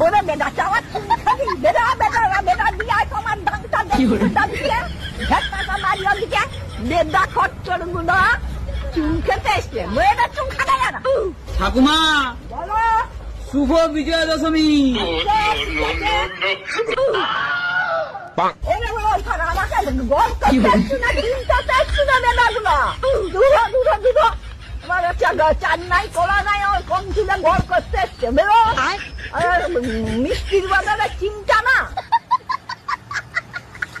ওরে বেটা চাওয়া খালি বেটা বেটা বেটা দিয়ে তোমার ধানটা দিয়ে টাকা মারিয়া দিকে বেদা খরচর গুলো চুন খেতে এসছে মেয়েটা চুন খাটা জানা ঠাকুমা বলো শুভ বিজয়া দশমী। আমাকে গল্প করতে না চিন্তা চাচ্ছি না বেদাগুলো দূর দূর দূর আমার চান নাই কলা নাই আর কম চুলে গড় করতে এসছে বেরো মিষ্টির বাজারে চিন্তা না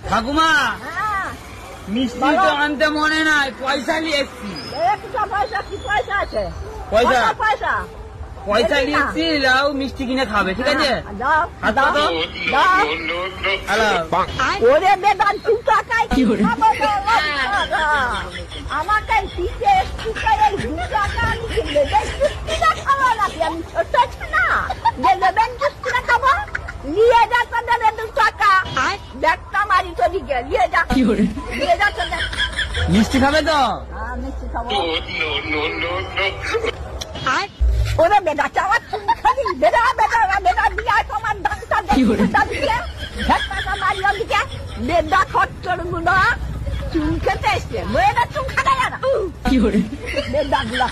ঠাকুমা হ্যাঁ মিষ্টি তো আনতে মনে নাই, পয়সা নিয়ে এসছি। পয়সা কি পয়সা আছে পয়সা পয়সা পয়সা নিয়ে এসছি, লাও মিষ্টি কিনে খাবে, ঠিক আছে? ওরে বেদান 2 টাকায় আমাকে দিতে 2 টাকা খাওয়া লাগে আমি ছোট না যে লেবেন কিনা খাবো নিয়ে যা তোদের 2 টাকা ব্যাগটা মারি তো দিকে নিয়ে যা নিয়ে যা তোদের মিষ্টি খাবে তো? হ্যাঁ মিষ্টি খাবো ওরে বেটা চাওয়া খালি বেটা বেটা বেটা দিয়ে তোমার ধানটা দিয়ে টাকা মারিয়া দিকে বেদা খরচর গুলো চুন খেতে এসছে মেয়েটা চুন খাটা জানা বেদা গুলা